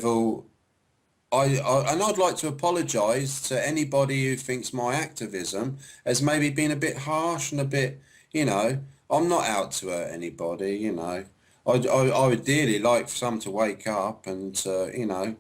level, and I'd like to apologise to anybody who thinks my activism has maybe been a bit harsh and a bit, I'm not out to hurt anybody. I would dearly like for some to wake up and to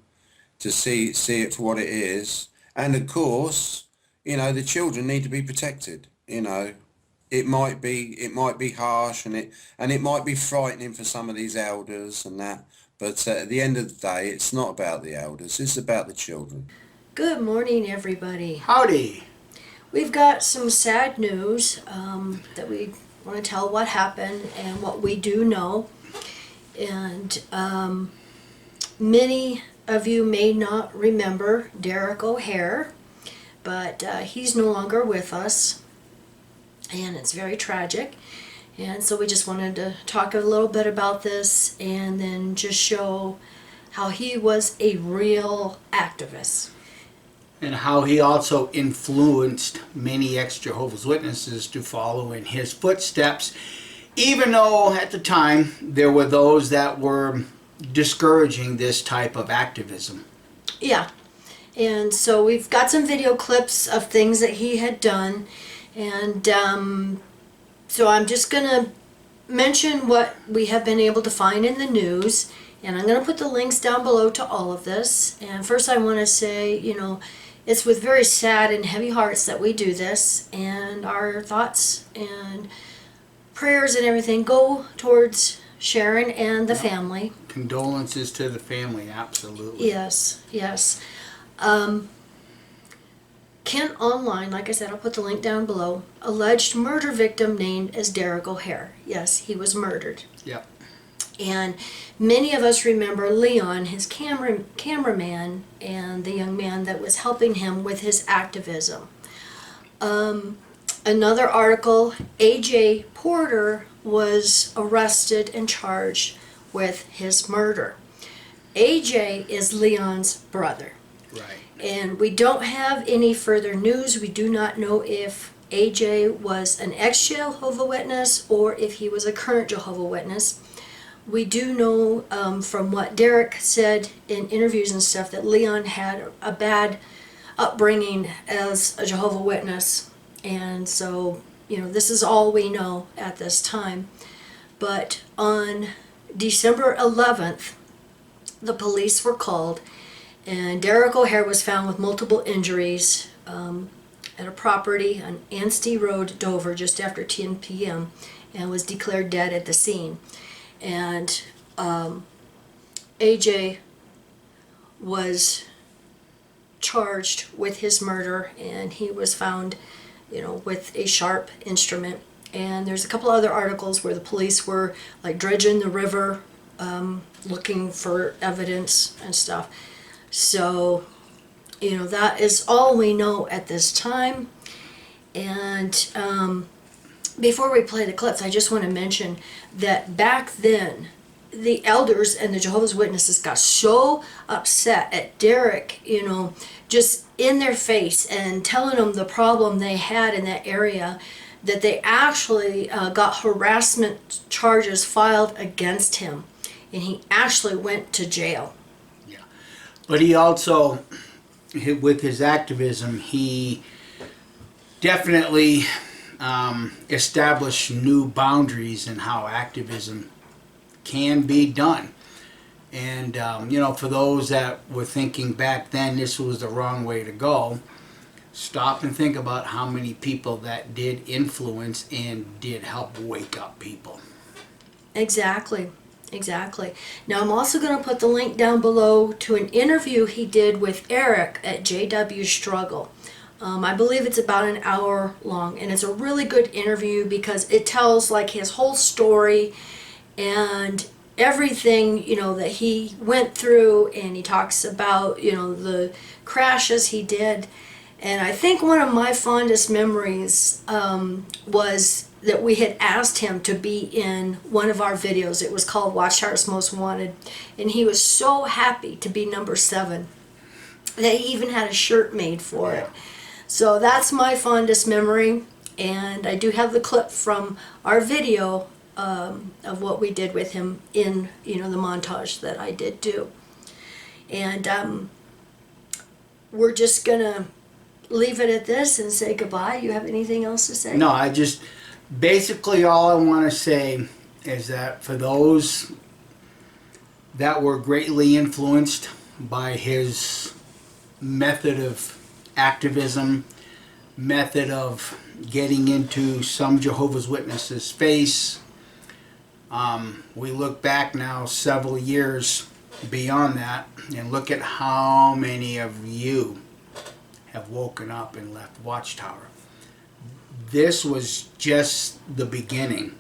see it for what it is. And of course, the children need to be protected. It might be harsh, and it might be frightening for some of these elders and that, but at the end of the day, it's not about the elders, it's about the children. Good morning, everybody. Howdy. We've got some sad news that we want to tell what happened and what we do know. And many of you may not remember Derek OHare, but he's no longer with us, and it's very tragic. And so we just wanted to talk a little bit about this and then just show how he was a real activist. And how he also influenced many ex-Jehovah's Witnesses to follow in his footsteps, even though at the time there were those that were discouraging this type of activism. Yeah. And so we've got some video clips of things that he had done. And so I'm just going to mention what we have been able to find in the news. And I'm going to put the links down below to all of this. And first I want to say, it's with very sad and heavy hearts that we do this. And our thoughts and prayers and everything go towards Sharon and the family. Condolences to the family, absolutely. Yes, yes. Kent Online, like I said, I'll put the link down below, alleged murder victim named as Derek OHare. Yes, he was murdered. Yep. And many of us remember Leon, his cameraman, and the young man that was helping him with his activism. Another article, A.J. Porter was arrested and charged with his murder. A.J. is Leon's brother. Right. And we don't have any further news. We do not know if A.J. was an ex-Jehovah Witness or if he was a current Jehovah Witness. We do know from what Derek said in interviews and stuff that Leon had a bad upbringing as a Jehovah Witness. And so, this is all we know at this time. But on December 11th, the police were called, and Derek OHare was found with multiple injuries at a property on Anstey Road, Dover, just after 10 p.m., and was declared dead at the scene. And AJ was charged with his murder, and he was found, with a sharp instrument. And there's a couple other articles where the police were like dredging the river, looking for evidence and stuff. So, that is all we know at this time. And before we play the clips, I just want to mention that back then, the elders and the Jehovah's Witnesses got so upset at Derek, just in their face and telling them the problem they had in that area, that they actually got harassment charges filed against him. And he actually went to jail. Yeah. But he also, with his activism, he definitely established new boundaries in how activism can be done. And, for those that were thinking back then this was the wrong way to go, stop and think about how many people that did influence and did help wake up people. Exactly. Now I'm also going to put the link down below to an interview he did with Eric at JW Struggle. I believe it's about an hour long, and it's a really good interview because it tells like his whole story and everything that he went through, and he talks about the crashes he did. And I think one of my fondest memories was that we had asked him to be in one of our videos. It was called Watch Heart's Most Wanted, and he was so happy to be number 7 that he even had a shirt made for it. So that's my fondest memory, and I do have the clip from our video of what we did with him in the montage that I did do. And we're just going to leave it at this and say goodbye. You have anything else to say? No, I just basically all I want to say is that for those that were greatly influenced by his method of activism, method of getting into some Jehovah's Witnesses' face, we look back now several years beyond that and look at how many of you have woken up and left Watchtower. This was just the beginning,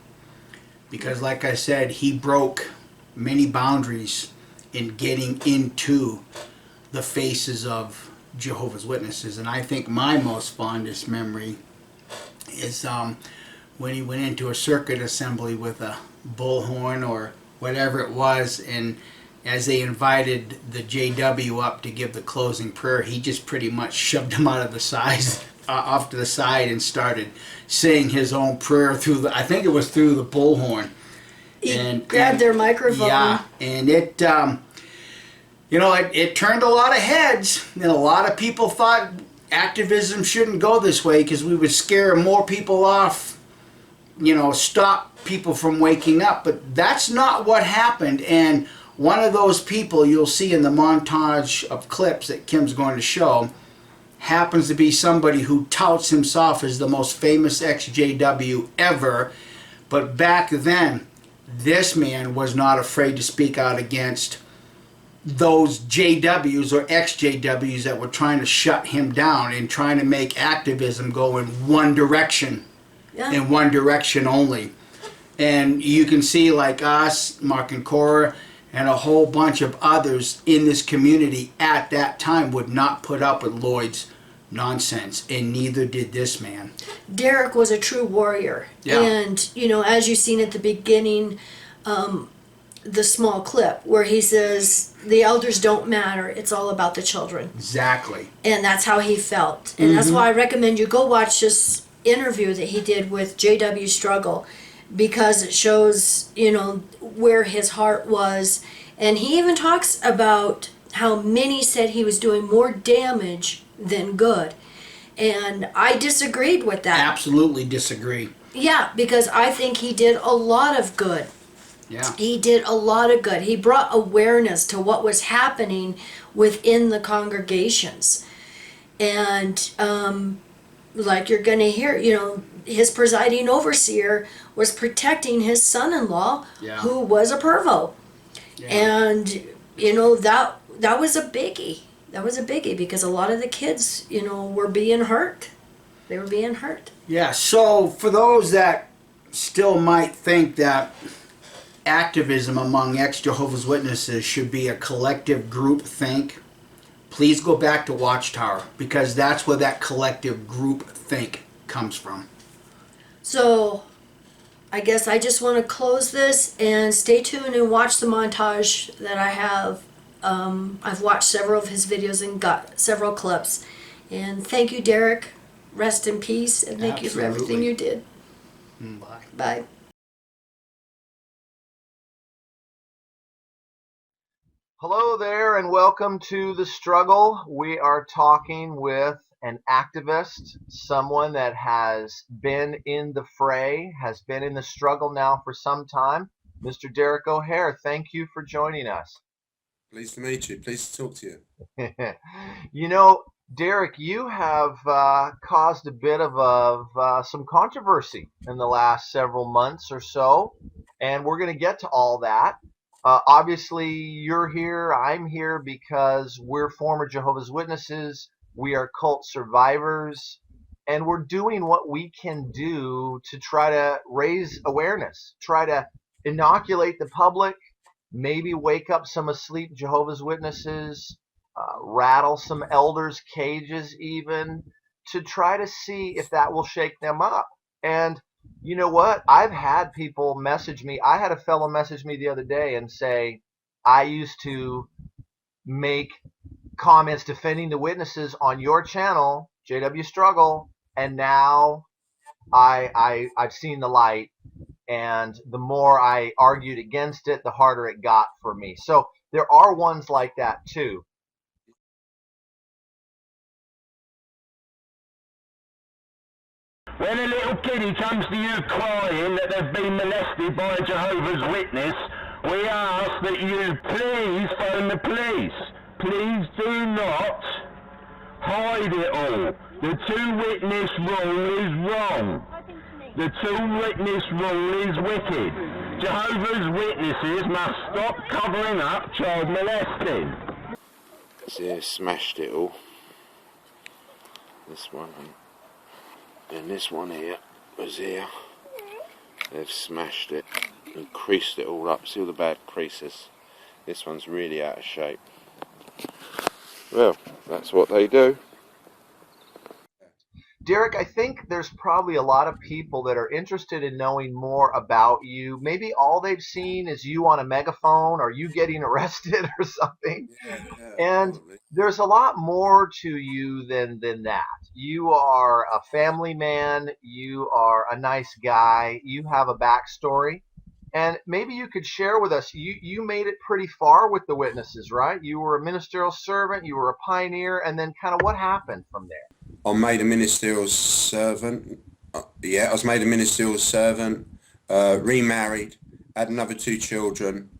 because like I said, he broke many boundaries in getting into the faces of Jehovah's Witnesses. And I think my most fondest memory is when he went into a circuit assembly with a bullhorn or whatever it was, and as they invited the JW up to give the closing prayer, he just pretty much shoved him out of the sides, off to the side, and started saying his own prayer through the, I think it was through the bullhorn. He grabbed their microphone. Yeah, and it, it turned a lot of heads, and a lot of people thought activism shouldn't go this way because we would scare more people off, stop people from waking up. But that's not what happened. And one of those people you'll see in the montage of clips that Kim's going to show happens to be somebody who touts himself as the most famous ex-JW ever. But back then, this man was not afraid to speak out against those JWs or ex-JWs that were trying to shut him down and trying to make activism go in one direction, in one direction only. And you can see, like us, Mark and Cora, and a whole bunch of others in this community at that time would not put up with Lloyd's nonsense, and neither did this man. Derek was a true warrior. Yeah. And, as you've seen at the beginning, the small clip where he says, the elders don't matter, it's all about the children. Exactly. And that's how he felt. And that's why I recommend you go watch this interview that he did with JW Struggle, because it shows, where his heart was. And he even talks about how many said he was doing more damage than good. And I disagreed with that. Absolutely disagree. Yeah, because I think he did a lot of good. Yeah. He did a lot of good. He brought awareness to what was happening within the congregations. And like you're going to hear, his presiding overseer was protecting his son-in-law, who was a pervo. Yeah. And, that was a biggie. That was a biggie because a lot of the kids, were being hurt. They were being hurt. Yeah, so for those that still might think that activism among ex-Jehovah's Witnesses should be a collective group think, please go back to Watchtower, because that's where that collective group think comes from. So I guess I just want to close this and stay tuned and watch the montage that I have. I've watched several of his videos and got several clips. And thank you, Derek. Rest in peace, and thank you for everything you did. Bye. Bye. Hello there, and welcome to The Struggle. We are talking with an activist, someone that has been in the fray, has been in the struggle now for some time, Mr. Derek OHare. Thank you for joining us. Pleased to meet you. Pleased to talk to you. Derek, you have caused a bit of some controversy in the last several months or so, and we're going to get to all that. Obviously, you're here, I'm here because we're former Jehovah's Witnesses, we are cult survivors, and we're doing what we can do to try to raise awareness, try to inoculate the public, maybe wake up some asleep Jehovah's Witnesses, rattle some elders' cages even, to try to see if that will shake them up. And you know what? I've had people message me. I had a fellow message me the other day and say, I used to make comments defending the witnesses on your channel, JW Struggle, and now I've seen the light, and the more I argued against it, the harder it got for me. So there are ones like that too. When a little kiddie comes to you crying that they've been molested by a Jehovah's Witness, we ask that you please phone the police. Please do not hide it all. The two-witness rule is wrong. The two-witness rule is wicked. Jehovah's Witnesses must stop covering up child molesting. See, they smashed it all. This one and this one here was here. They've smashed it and creased it all up. See all the bad creases? This one's really out of shape. Well, that's what they do. Derek, I think there's probably a lot of people that are interested in knowing more about you. Maybe all they've seen is you on a megaphone or you getting arrested or something. And Probably. there's a lot more to you than that. You are a family man. You are a nice guy. You have a backstory. And maybe you could share with us, you made it pretty far with the Witnesses, right? You were a ministerial servant, you were a pioneer, and then kind of what happened from there? I made a ministerial servant. I was made a ministerial servant, remarried, had another 2 children,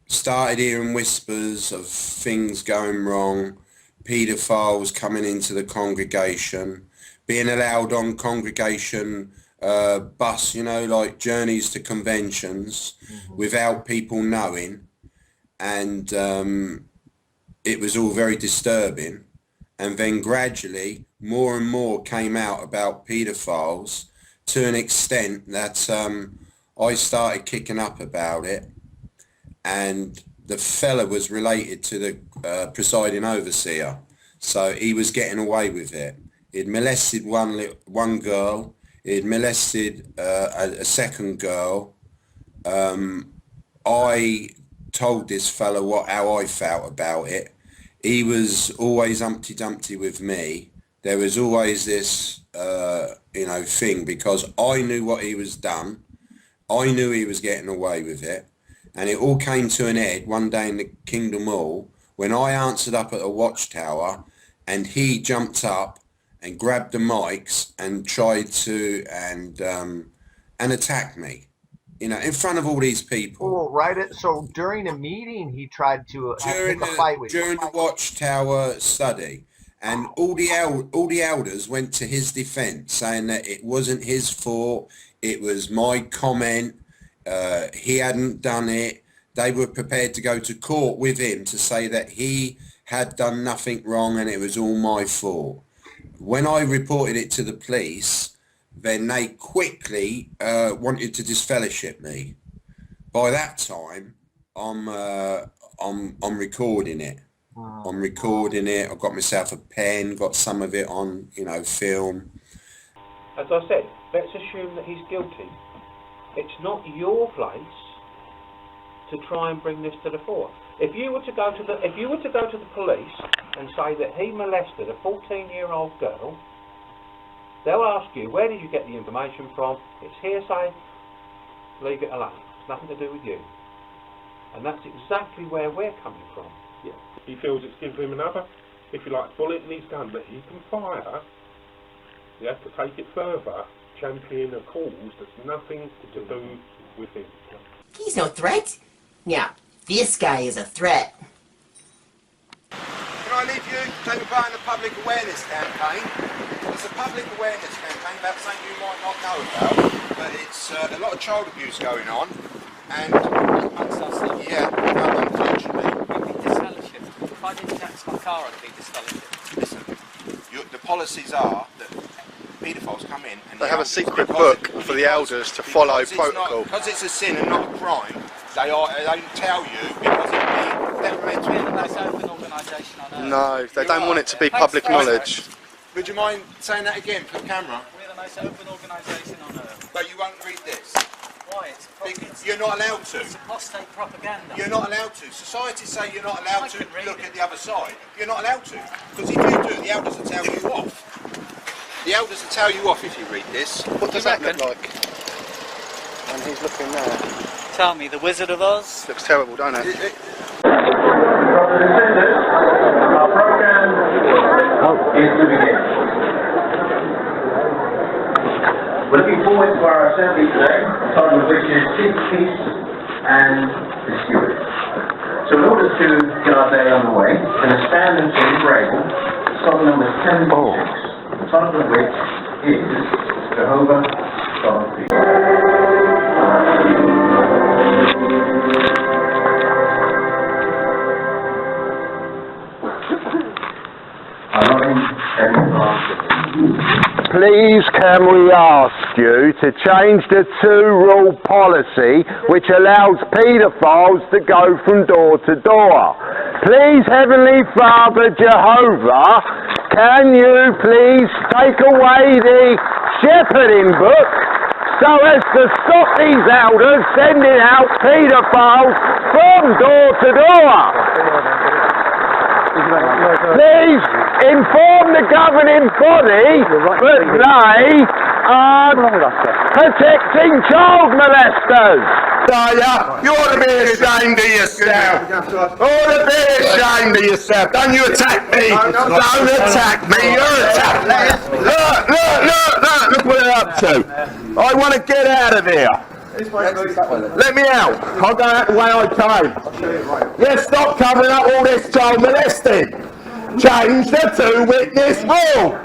started hearing whispers of things going wrong, paedophiles coming into the congregation, being allowed on congregation bus, like journeys to conventions without people knowing. And it was all very disturbing. And then gradually more and more came out about paedophiles to an extent that I started kicking up about it. And the fella was related to the presiding overseer. So he was getting away with it. He'd molested one girl. He'd molested a second girl. I told this fella how I felt about it. He was always Humpty Dumpty with me. There was always this, thing, because I knew what he was done. I knew he was getting away with it. And it all came to an end one day in the Kingdom Hall when I answered up at a watchtower and he jumped up and grabbed the mics and tried to and attack me, in front of all these people. Oh, right. So during a meeting, he tried to pick a fight with you. During the watchtower study, and all the elders went to his defence, saying that it wasn't his fault. It was my comment. He hadn't done it. They were prepared to go to court with him to say that he had done nothing wrong and it was all my fault. When I reported it to the police, then they quickly wanted to disfellowship me. By that time, I'm recording it. I'm recording it. I've got myself a pen, got some of it on, film. As I said, let's assume that he's guilty. It's not your place to try and bring this to the fore. If you were to go to the police and say that he molested a 14-year-old girl, they'll ask you, where did you get the information from? It's hearsay. Leave it alone. It's nothing to do with you. And that's exactly where we're coming from. Yeah. He feels it's given him another, if you like, bullet in his gun that he can fire. You have to take it further, champion a cause that's nothing to do with him. He's no threat. Now, this guy is a threat. Can I leave you taking part in the public awareness campaign? It's a public awareness campaign about something you might not know about, but it's a lot of child abuse going on, and yeah, unfortunately. If I didn't tax my car, I'd be disfellowshipped. Listen, the policies are that paedophiles come in and they have a secret book for the elders to follow protocol. Because it's a sin and not a crime, they don't tell you because it would be detrimental. We're the most open organisation on earth. No, they don't want it to be public knowledge. Would you mind saying that again for the camera? We're the most open organisation on earth. But you won't read this. Why? You're not allowed to. It's apostate propaganda. You're not allowed to. Society say you're not allowed to look at the other side. You're not allowed to. Because if you do, the elders will tell you off. The elders will tell you off if you read this. What does that look like? And he's looking there. Tell me, The Wizard of Oz? Looks terrible, don't it? We're looking forward to our assembly today, the title of which is Keep Peace and Pursue It. So in order to get our day underway, we're going to stand and sing Braille, song number 76, the title of which is Jehovah God of Peace. Please can we ask you to change the two-rule policy which allows paedophiles to go from door to door? Please, Heavenly Father Jehovah, can you please take away the shepherding book so as to stop these elders sending out paedophiles from door to door? Please inform the governing body that they are protecting child molesters. You ought to be ashamed of yourself. Ought to be ashamed of yourself. Don't you attack me. Don't attack me. You're attacking me. Look what they're up to. I want to get out of here. Let me out. I'll go out the way I came. Let's stop covering up all this child molesting. Change the two-witness rule.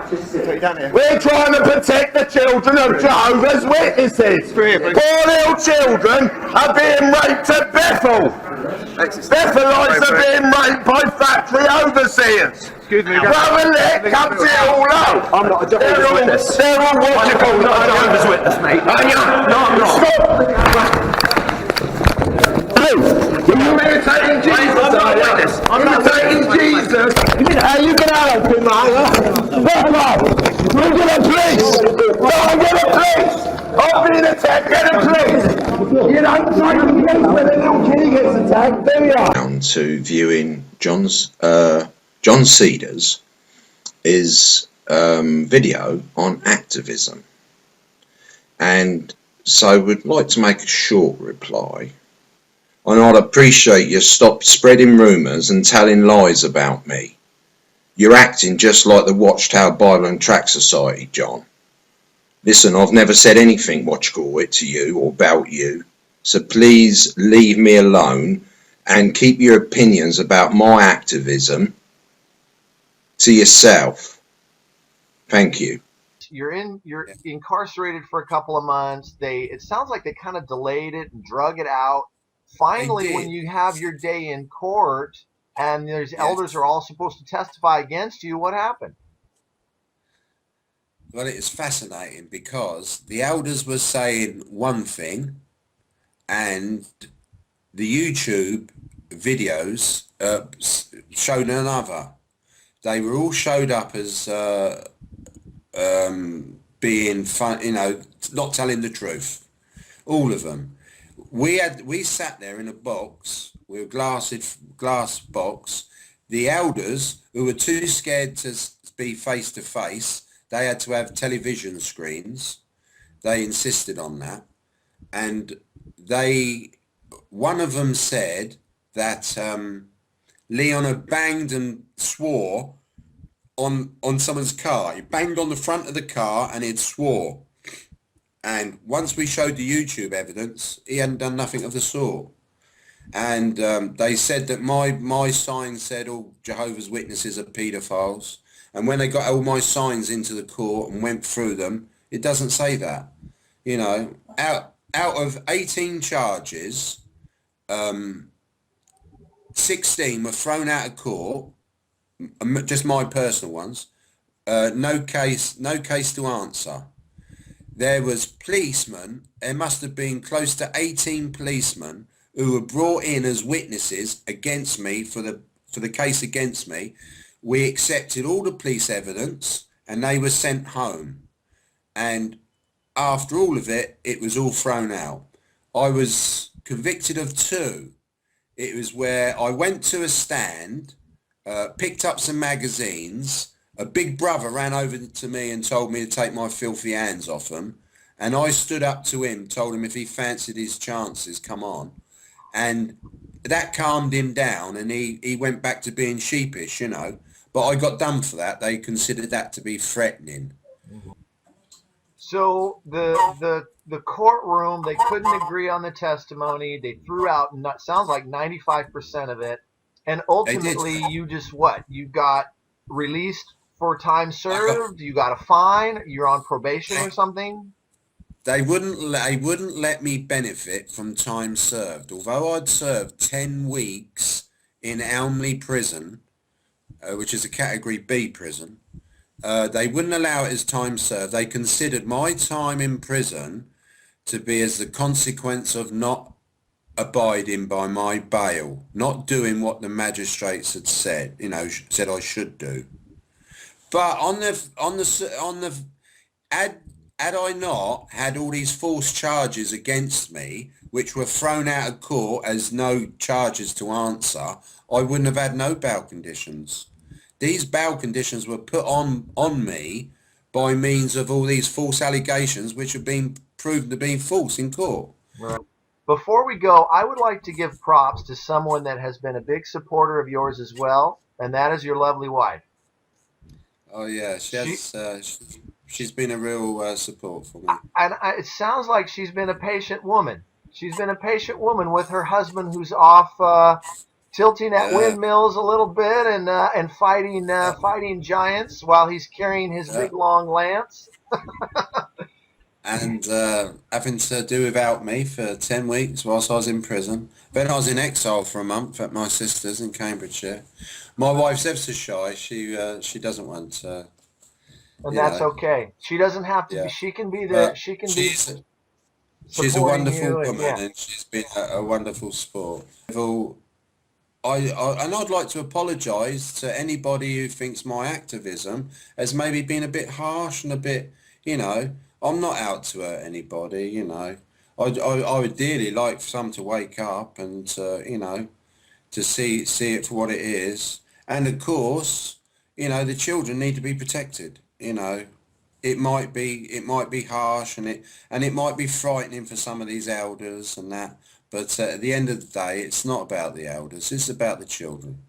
We're trying to protect the children of Jehovah's Witnesses. Poor little children are being raped at Bethel. Bethelites are being raped by factory overseers. Excuse me. Brother Lick comes it all up. I'm not a Jehovah's Witness. They're all what you call not a Jehovah's Witness, mate. No, I'm not. Stop. You're imitating Jesus. I'm not a witness. I'm imitating Jesus. You can help him, man. We'll get a police. Go and get a police. I've been attacked. Get a police. You don't try to police when a little kitty gets attacked, do you? Down to viewing John Cedars' video on activism, and so we'd like to make a short reply. And I'd appreciate you stop spreading rumours and telling lies about me. You're acting just like the Watchtower Bible and Tract Society, John. Listen, I've never said anything, whatchamacallit, to you or about you, so please leave me alone and keep your opinions about my activism to yourself. Thank you. You're incarcerated for a couple of months. It sounds like they kind of delayed it and drug it out. Finally, when you have your day in court and there's elders are all supposed to testify against you, what happened? Well, it is fascinating because the elders were saying one thing and the YouTube videos showed another. They were all showed up as being fun, not telling the truth. All of them. We sat there in a box with a glass box. The elders, who were too scared to be face to face, they had to have television screens. They insisted on that, and one of them said that Leon had banged and swore on someone's car. He banged on the front of the car and he'd swore. And once we showed the YouTube evidence, he hadn't done nothing of the sort. And they said that my sign said all Jehovah's Witnesses are paedophiles. And when they got all my signs into the court and went through them, it doesn't say that. Out of 18 charges, 16 were thrown out of court, just my personal ones. No case to answer. There was policemen, there must have been close to 18 policemen who were brought in as witnesses against me for the case against me. We accepted all the police evidence and they were sent home. And after all of it, it was all thrown out. I was convicted of 2. It was where I went to a stand, picked up some magazines. A big brother ran over to me and told me to take my filthy hands off them. And I stood up to him, told him if he fancied his chances, come on. And that calmed him down, and he went back to being sheepish, you know. But I got done for that. They considered that to be threatening. So the courtroom, they couldn't agree on the testimony. They threw out, sounds like 95% of it. And ultimately, you just what? You got released for time served? You got a fine? You're on probation or something? They wouldn't let me benefit from time served. Although I'd served 10 weeks in Elmley Prison, which is a Category B prison, they wouldn't allow it as time served. They considered my time in prison to be as the consequence of not abiding by my bail, not doing what the magistrates had said, you know, said I should do. But had I not had all these false charges against me, which were thrown out of court as no charges to answer, I wouldn't have had no bail conditions. These bail conditions were put on me by means of all these false allegations, which have been proven to be false in court. Right. Before we go, I would like to give props to someone that has been a big supporter of yours as well, and that is your lovely wife. Oh yeah, she's been a real support for me. And it sounds like she's been a patient woman. She's been a patient woman with her husband, who's off tilting at windmills a little bit and fighting giants while he's carrying his big long lance. And having to do without me for 10 weeks whilst I was in prison. Then I was in exile for a month at my sister's in Cambridgeshire. My wife's ever so shy. She doesn't want. And that's okay. She doesn't have to be. She can be the. She can be. She's a wonderful woman, yeah. and she's been a wonderful sport. I'd like to apologise to anybody who thinks my activism has maybe been a bit harsh and a bit, you know. I'm not out to hurt anybody, you know. I would dearly like for some to wake up and you know, to see it for what it is. And of course, you know, the children need to be protected. You know, it might be harsh and it might be frightening for some of these elders and that. But at the end of the day, it's not about the elders. It's about the children.